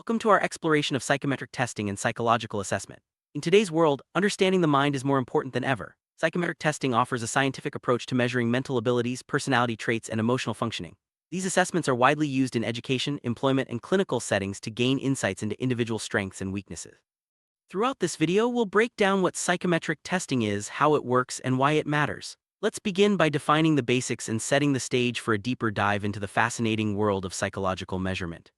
Welcome to our exploration of psychometric testing and psychological assessment. In today's world, understanding the mind is more important than ever. Psychometric testing offers a scientific approach to measuring mental abilities, personality traits, and emotional functioning. These assessments are widely used in education, employment, and clinical settings to gain insights into individual strengths and weaknesses. Throughout this video, we'll break down what psychometric testing is, how it works, and why it matters. Let's begin by defining the basics and setting the stage for a deeper dive into the fascinating world of psychological measurement.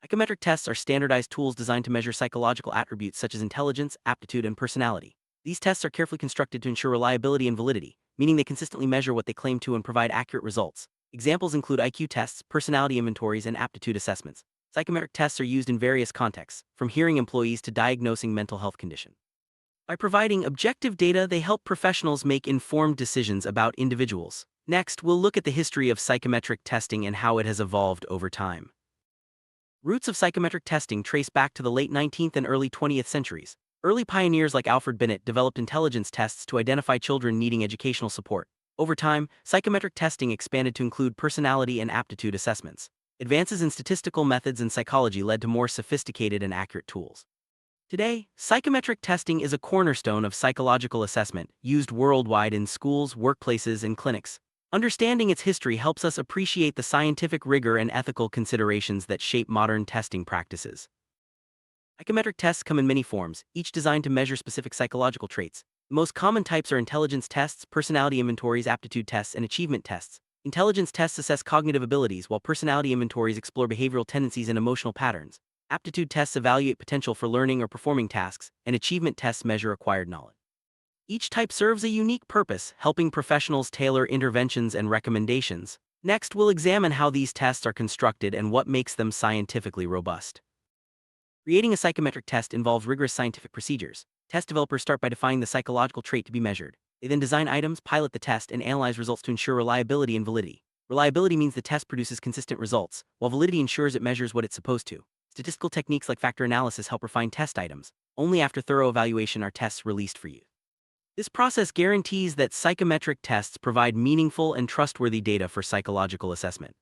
Psychometric tests are standardized tools designed to measure psychological attributes such as intelligence, aptitude, and personality. These tests are carefully constructed to ensure reliability and validity, meaning they consistently measure what they claim to and provide accurate results. Examples include IQ tests, personality inventories, and aptitude assessments. Psychometric tests are used in various contexts, from hearing employees to diagnosing mental health conditions. By providing objective data, they help professionals make informed decisions about individuals. Next, we'll look at the history of psychometric testing and how it has evolved over time. Roots of psychometric testing trace back to the late 19th and early 20th centuries. Early pioneers like Alfred Binet developed intelligence tests to identify children needing educational support. Over time, psychometric testing expanded to include personality and aptitude assessments. Advances in statistical methods and psychology led to more sophisticated and accurate tools. Today, psychometric testing is a cornerstone of psychological assessment, used worldwide in schools, workplaces, and clinics. Understanding its history helps us appreciate the scientific rigor and ethical considerations that shape modern testing practices. Psychometric tests come in many forms, each designed to measure specific psychological traits. The most common types are intelligence tests, personality inventories, aptitude tests, and achievement tests. Intelligence tests assess cognitive abilities, while personality inventories explore behavioral tendencies and emotional patterns. Aptitude tests evaluate potential for learning or performing tasks, and achievement tests measure acquired knowledge. Each type serves a unique purpose, helping professionals tailor interventions and recommendations. Next, we'll examine how these tests are constructed and what makes them scientifically robust. Creating a psychometric test involves rigorous scientific procedures. Test developers start by defining the psychological trait to be measured. They then design items, pilot the test, and analyze results to ensure reliability and validity. Reliability means the test produces consistent results, while validity ensures it measures what it's supposed to. Statistical techniques like factor analysis help refine test items. Only after thorough evaluation are tests released for use. This process guarantees that psychometric tests provide meaningful and trustworthy data for psychological assessment.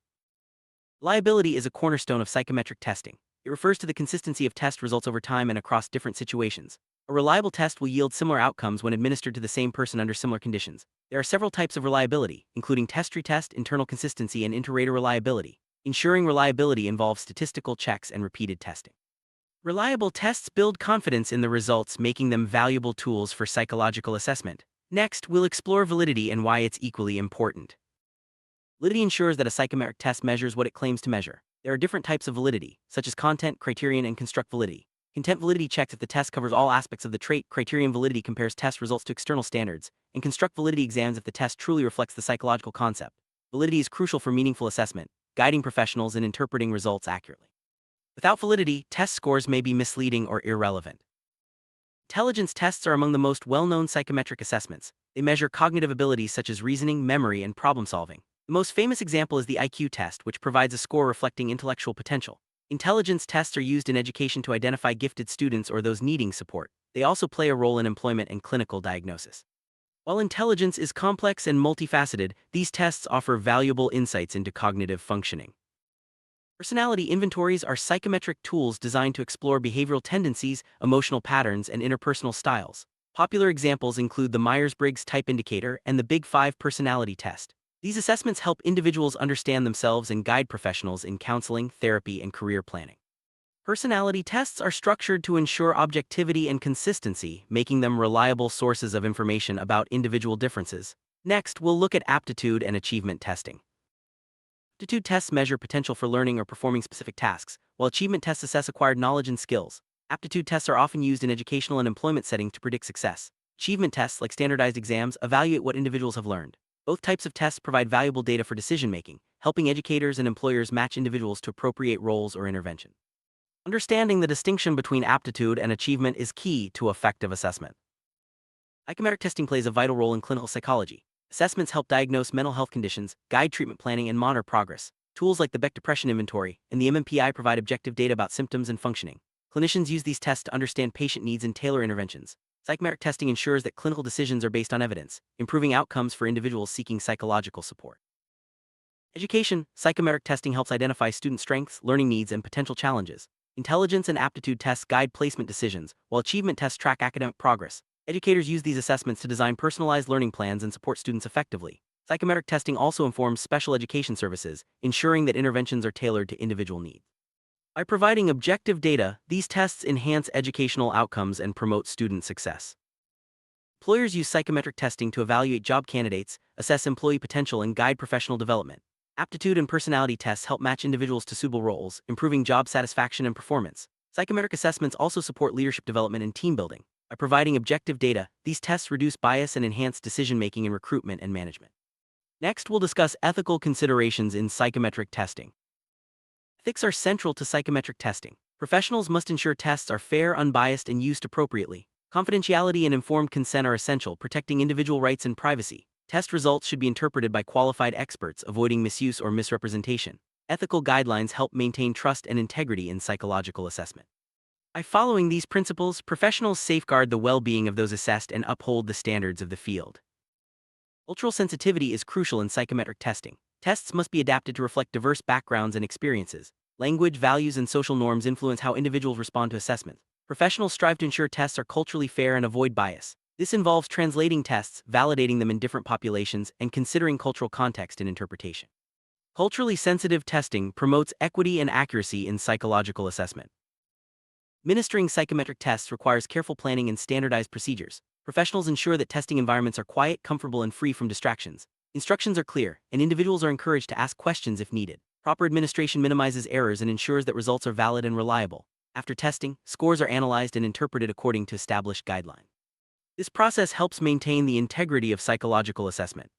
Reliability is a cornerstone of psychometric testing. It refers to the consistency of test results over time and across different situations. A reliable test will yield similar outcomes when administered to the same person under similar conditions. There are several types of reliability, including test-retest, internal consistency, and inter-rater reliability. Ensuring reliability involves statistical checks and repeated testing. Reliable tests build confidence in the results, making them valuable tools for psychological assessment. Next, we'll explore validity and why it's equally important. Validity ensures that a psychometric test measures what it claims to measure. There are different types of validity, such as content, criterion, and construct validity. Content validity checks if the test covers all aspects of the trait. Criterion validity compares test results to external standards, and construct validity examines if the test truly reflects the psychological concept. Validity is crucial for meaningful assessment, guiding professionals in interpreting results accurately. Without validity, test scores may be misleading or irrelevant. Intelligence tests are among the most well-known psychometric assessments. They measure cognitive abilities such as reasoning, memory, and problem-solving. The most famous example is the IQ test, which provides a score reflecting intellectual potential. Intelligence tests are used in education to identify gifted students or those needing support. They also play a role in employment and clinical diagnosis. While intelligence is complex and multifaceted, these tests offer valuable insights into cognitive functioning. Personality inventories are psychometric tools designed to explore behavioral tendencies, emotional patterns, and interpersonal styles. Popular examples include the Myers-Briggs Type Indicator and the Big Five personality test. These assessments help individuals understand themselves and guide professionals in counseling, therapy, and career planning. Personality tests are structured to ensure objectivity and consistency, making them reliable sources of information about individual differences. Next, we'll look at aptitude and achievement testing. Aptitude tests measure potential for learning or performing specific tasks, while achievement tests assess acquired knowledge and skills. Aptitude tests are often used in educational and employment settings to predict success. Achievement tests, like standardized exams, evaluate what individuals have learned. Both types of tests provide valuable data for decision-making, helping educators and employers match individuals to appropriate roles or intervention. Understanding the distinction between aptitude and achievement is key to effective assessment. Psychometric testing plays a vital role in clinical psychology. Assessments help diagnose mental health conditions, guide treatment planning, and monitor progress. Tools like the Beck Depression Inventory and the MMPI provide objective data about symptoms and functioning. Clinicians use these tests to understand patient needs and tailor interventions. Psychometric testing ensures that clinical decisions are based on evidence, improving outcomes for individuals seeking psychological support. Education, psychometric testing helps identify student strengths, learning needs, and potential challenges. Intelligence and aptitude tests guide placement decisions, while achievement tests track academic progress. Educators use these assessments to design personalized learning plans and support students effectively. Psychometric testing also informs special education services, ensuring that interventions are tailored to individual needs. By providing objective data, these tests enhance educational outcomes and promote student success. Employers use psychometric testing to evaluate job candidates, assess employee potential, and guide professional development. Aptitude and personality tests help match individuals to suitable roles, improving job satisfaction and performance. Psychometric assessments also support leadership development and team building. By providing objective data, these tests reduce bias and enhance decision-making in recruitment and management. Next, we'll discuss ethical considerations in psychometric testing. Ethics are central to psychometric testing. Professionals must ensure tests are fair, unbiased, and used appropriately. Confidentiality and informed consent are essential, protecting individual rights and privacy. Test results should be interpreted by qualified experts, avoiding misuse or misrepresentation. Ethical guidelines help maintain trust and integrity in psychological assessment. By following these principles, professionals safeguard the well-being of those assessed and uphold the standards of the field. Cultural sensitivity is crucial in psychometric testing. Tests must be adapted to reflect diverse backgrounds and experiences. Language, values, and social norms influence how individuals respond to assessments. Professionals strive to ensure tests are culturally fair and avoid bias. This involves translating tests, validating them in different populations, and considering cultural context in interpretation. Culturally sensitive testing promotes equity and accuracy in psychological assessment. Administering psychometric tests requires careful planning and standardized procedures. Professionals ensure that testing environments are quiet, comfortable, and free from distractions. Instructions are clear, and individuals are encouraged to ask questions if needed. Proper administration minimizes errors and ensures that results are valid and reliable. After testing, scores are analyzed and interpreted according to established guidelines. This process helps maintain the integrity of psychological assessment.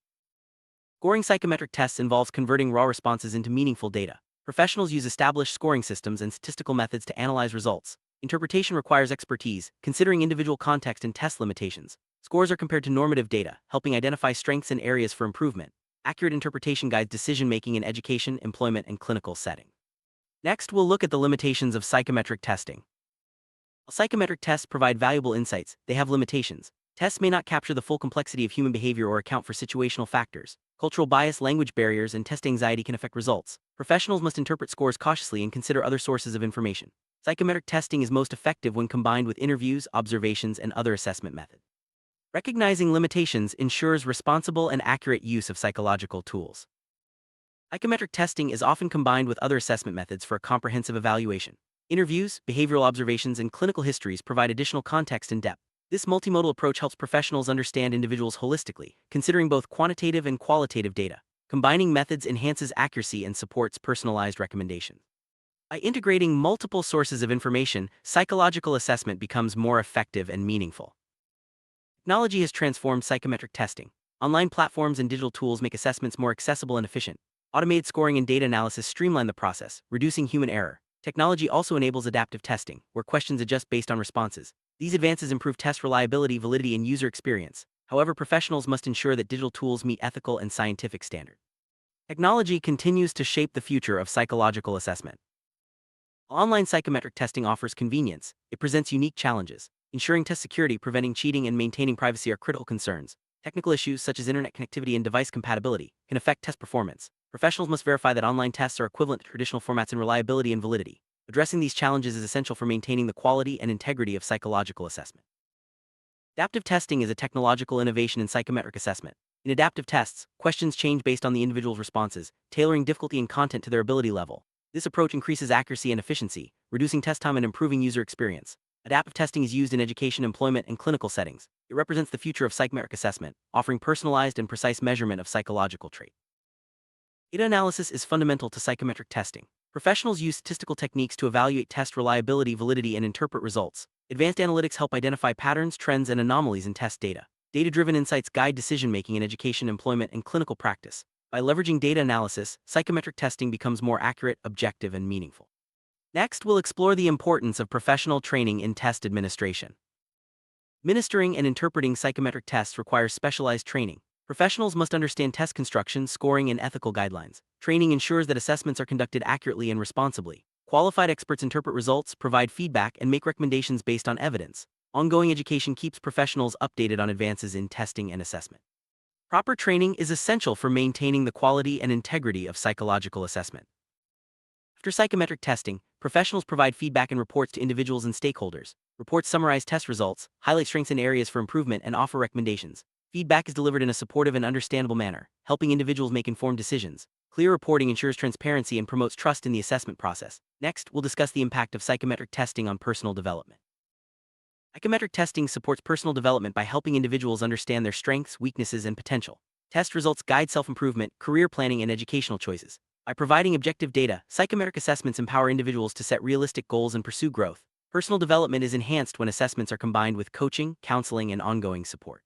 Scoring psychometric tests involves converting raw responses into meaningful data. Professionals use established scoring systems and statistical methods to analyze results. Interpretation requires expertise, considering individual context and test limitations. Scores are compared to normative data, helping identify strengths and areas for improvement. Accurate interpretation guides decision-making in education, employment, and clinical settings. Next, we'll look at the limitations of psychometric testing. While psychometric tests provide valuable insights, they have limitations. Tests may not capture the full complexity of human behavior or account for situational factors. Cultural bias, language barriers, and test anxiety can affect results. Professionals must interpret scores cautiously and consider other sources of information. Psychometric testing is most effective when combined with interviews, observations, and other assessment methods. Recognizing limitations ensures responsible and accurate use of psychological tools. Psychometric testing is often combined with other assessment methods for a comprehensive evaluation. Interviews, behavioral observations, and clinical histories provide additional context and depth. This multimodal approach helps professionals understand individuals holistically, considering both quantitative and qualitative data. Combining methods enhances accuracy and supports personalized recommendations. By integrating multiple sources of information, psychological assessment becomes more effective and meaningful. Technology has transformed psychometric testing. Online platforms and digital tools make assessments more accessible and efficient. Automated scoring and data analysis streamline the process, reducing human error. Technology also enables adaptive testing, where questions adjust based on responses. These advances improve test reliability, validity, and user experience. However, professionals must ensure that digital tools meet ethical and scientific standards. Technology continues to shape the future of psychological assessment. While online psychometric testing offers convenience, it presents unique challenges. Ensuring test security, preventing cheating, and maintaining privacy are critical concerns. Technical issues such as internet connectivity and device compatibility can affect test performance. Professionals must verify that online tests are equivalent to traditional formats in reliability and validity. Addressing these challenges is essential for maintaining the quality and integrity of psychological assessment. Adaptive testing is a technological innovation in psychometric assessment. In adaptive tests, questions change based on the individual's responses, tailoring difficulty and content to their ability level. This approach increases accuracy and efficiency, reducing test time and improving user experience. Adaptive testing is used in education, employment, and clinical settings. It represents the future of psychometric assessment, offering personalized and precise measurement of psychological traits. Data analysis is fundamental to psychometric testing. Professionals use statistical techniques to evaluate test reliability, validity, and interpret results. Advanced analytics help identify patterns, trends, and anomalies in test data. Data-driven insights guide decision-making in education, employment, and clinical practice. By leveraging data analysis, psychometric testing becomes more accurate, objective, and meaningful. Next, we'll explore the importance of professional training in test administration. Administering and interpreting psychometric tests requires specialized training. Professionals must understand test construction, scoring, and ethical guidelines. Training ensures that assessments are conducted accurately and responsibly. Qualified experts interpret results, provide feedback, and make recommendations based on evidence. Ongoing education keeps professionals updated on advances in testing and assessment. Proper training is essential for maintaining the quality and integrity of psychological assessment. After psychometric testing, Professionals provide feedback and reports to individuals and stakeholders. Reports summarize test results, highlight strengths and areas for improvement, and offer recommendations. Feedback is delivered in a supportive and understandable manner, helping individuals make informed decisions. Clear reporting ensures transparency and promotes trust in the assessment process. Next, we'll discuss the impact of psychometric testing on personal development. Psychometric testing supports personal development by helping individuals understand their strengths, weaknesses, and potential. Test results guide self-improvement, career planning, and educational choices. By providing objective data, psychometric assessments empower individuals to set realistic goals and pursue growth. Personal development is enhanced when assessments are combined with coaching, counseling, and ongoing support.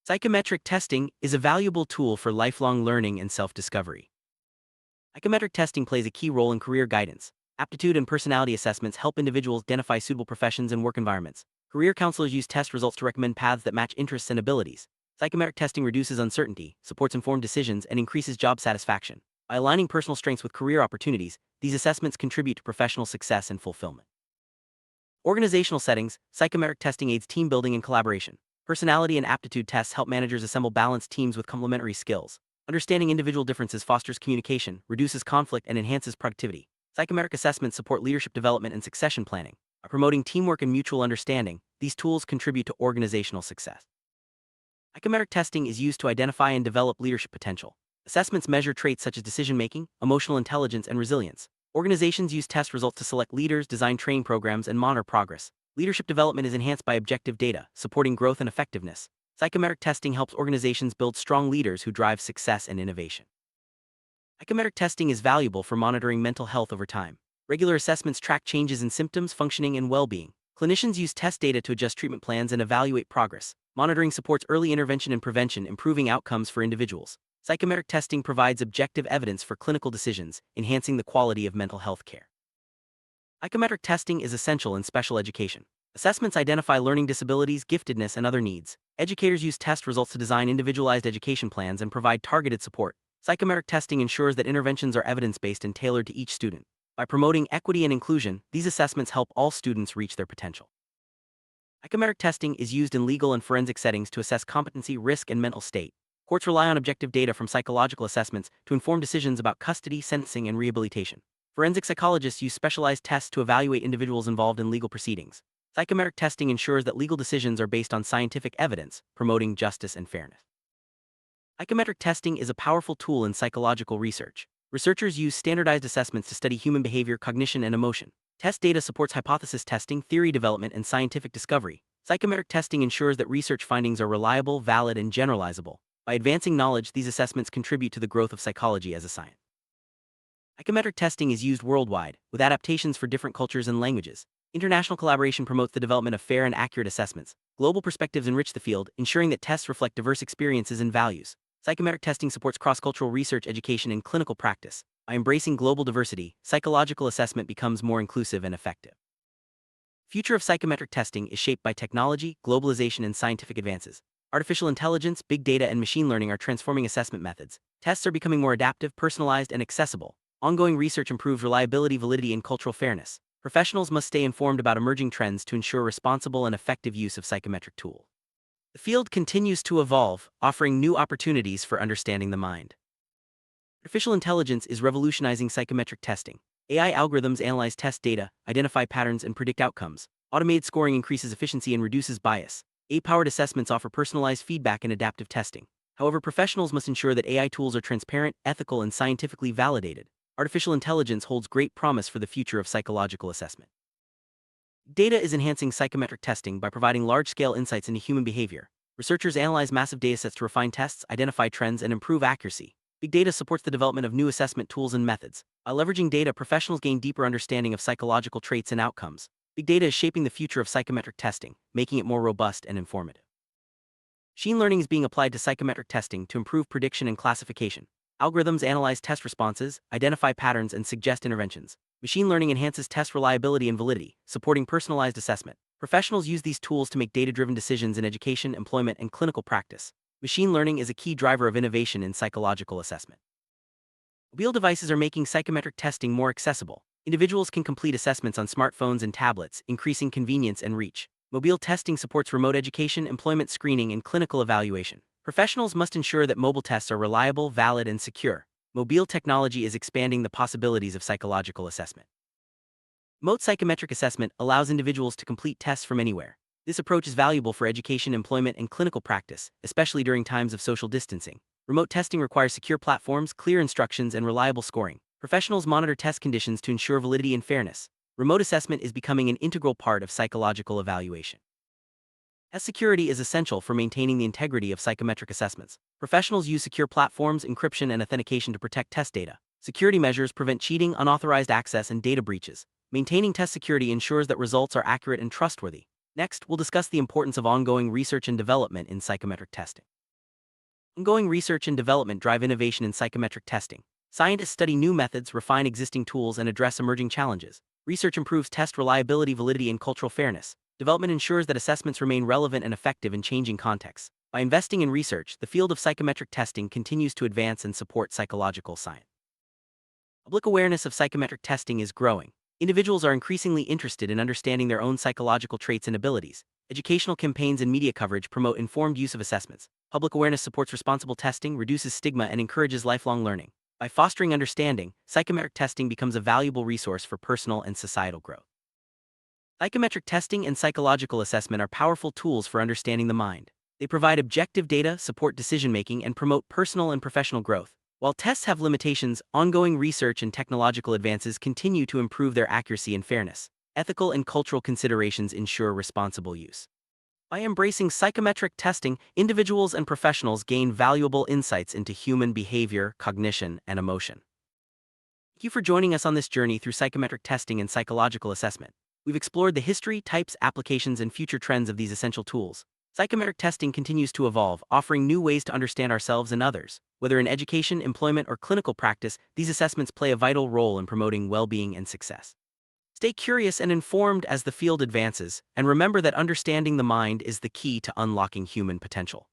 Psychometric testing is a valuable tool for lifelong learning and self-discovery. Psychometric testing plays a key role in career guidance. Aptitude and personality assessments help individuals identify suitable professions and work environments. Career counselors use test results to recommend paths that match interests and abilities. Psychometric testing reduces uncertainty, supports informed decisions, and increases job satisfaction. By aligning personal strengths with career opportunities, these assessments contribute to professional success and fulfillment. Organizational settings, psychometric testing aids team building and collaboration. Personality and aptitude tests help managers assemble balanced teams with complementary skills. Understanding individual differences fosters communication, reduces conflict, and enhances productivity. Psychometric assessments support leadership development and succession planning. By promoting teamwork and mutual understanding, these tools contribute to organizational success. Psychometric testing is used to identify and develop leadership potential. Assessments measure traits such as decision-making, emotional intelligence, and resilience. Organizations use test results to select leaders, design training programs, and monitor progress. Leadership development is enhanced by objective data, supporting growth and effectiveness. Psychometric testing helps organizations build strong leaders who drive success and innovation. Psychometric testing is valuable for monitoring mental health over time. Regular assessments track changes in symptoms, functioning, and well-being. Clinicians use test data to adjust treatment plans and evaluate progress. Monitoring supports early intervention and prevention, improving outcomes for individuals. Psychometric testing provides objective evidence for clinical decisions, enhancing the quality of mental health care. Psychometric testing is essential in special education. Assessments identify learning disabilities, giftedness, and other needs. Educators use test results to design individualized education plans and provide targeted support. Psychometric testing ensures that interventions are evidence-based and tailored to each student. By promoting equity and inclusion, these assessments help all students reach their potential. Psychometric testing is used in legal and forensic settings to assess competency, risk, and mental state. Courts rely on objective data from psychological assessments to inform decisions about custody, sentencing, and rehabilitation. Forensic psychologists use specialized tests to evaluate individuals involved in legal proceedings. Psychometric testing ensures that legal decisions are based on scientific evidence, promoting justice and fairness. Psychometric testing is a powerful tool in psychological research. Researchers use standardized assessments to study human behavior, cognition, and emotion. Test data supports hypothesis testing, theory development, and scientific discovery. Psychometric testing ensures that research findings are reliable, valid, and generalizable. By advancing knowledge, these assessments contribute to the growth of psychology as a science. Psychometric testing is used worldwide, with adaptations for different cultures and languages. International collaboration promotes the development of fair and accurate assessments. Global perspectives enrich the field, ensuring that tests reflect diverse experiences and values. Psychometric testing supports cross-cultural research, education, and clinical practice. By embracing global diversity, psychological assessment becomes more inclusive and effective. Future of psychometric testing is shaped by technology, globalization, and scientific advances. Artificial intelligence, big data, and machine learning are transforming assessment methods. Tests are becoming more adaptive, personalized, and accessible. Ongoing research improves reliability, validity, and cultural fairness. Professionals must stay informed about emerging trends to ensure responsible and effective use of psychometric tools. The field continues to evolve, offering new opportunities for understanding the mind. Artificial intelligence is revolutionizing psychometric testing. AI algorithms analyze test data, identify patterns, and predict outcomes. Automated scoring increases efficiency and reduces bias. AI-powered assessments offer personalized feedback and adaptive testing. However, professionals must ensure that AI tools are transparent, ethical, and scientifically validated. Artificial intelligence holds great promise for the future of psychological assessment. Data is enhancing psychometric testing by providing large-scale insights into human behavior. Researchers analyze massive datasets to refine tests, identify trends, and improve accuracy. Big data supports the development of new assessment tools and methods. By leveraging data, professionals gain deeper understanding of psychological traits and outcomes. Big data is shaping the future of psychometric testing, making it more robust and informative. Machine learning is being applied to psychometric testing to improve prediction and classification. Algorithms analyze test responses, identify patterns, and suggest interventions. Machine learning enhances test reliability and validity, supporting personalized assessment. Professionals use these tools to make data-driven decisions in education, employment, and clinical practice. Machine learning is a key driver of innovation in psychological assessment. Mobile devices are making psychometric testing more accessible. Individuals can complete assessments on smartphones and tablets, increasing convenience and reach. Mobile testing supports remote education, employment screening, and clinical evaluation. Professionals must ensure that mobile tests are reliable, valid, and secure. Mobile technology is expanding the possibilities of psychological assessment. Remote psychometric assessment allows individuals to complete tests from anywhere. This approach is valuable for education, employment, and clinical practice, especially during times of social distancing. Remote testing requires secure platforms, clear instructions, and reliable scoring. Professionals monitor test conditions to ensure validity and fairness. Remote assessment is becoming an integral part of psychological evaluation. As security is essential for maintaining the integrity of psychometric assessments, professionals use secure platforms, encryption, and authentication to protect test data. Security measures prevent cheating, unauthorized access, and data breaches. Maintaining test security ensures that results are accurate and trustworthy. Next, we'll discuss the importance of ongoing research and development in psychometric testing. Ongoing research and development drive innovation in psychometric testing. Scientists study new methods, refine existing tools, and address emerging challenges. Research improves test reliability, validity, and cultural fairness. Development ensures that assessments remain relevant and effective in changing contexts. By investing in research, the field of psychometric testing continues to advance and support psychological science. Public awareness of psychometric testing is growing. Individuals are increasingly interested in understanding their own psychological traits and abilities. Educational campaigns and media coverage promote informed use of assessments. Public awareness supports responsible testing, reduces stigma, and encourages lifelong learning. By fostering understanding, psychometric testing becomes a valuable resource for personal and societal growth. Psychometric testing and psychological assessment are powerful tools for understanding the mind. They provide objective data, support decision-making, and promote personal and professional growth. While tests have limitations, ongoing research and technological advances continue to improve their accuracy and fairness. Ethical and cultural considerations ensure responsible use. By embracing psychometric testing, individuals and professionals gain valuable insights into human behavior, cognition, and emotion. Thank you for joining us on this journey through psychometric testing and psychological assessment. We've explored the history, types, applications, and future trends of these essential tools. Psychometric testing continues to evolve, offering new ways to understand ourselves and others. Whether in education, employment, or clinical practice, these assessments play a vital role in promoting well-being and success. Stay curious and informed as the field advances, and remember that understanding the mind is the key to unlocking human potential.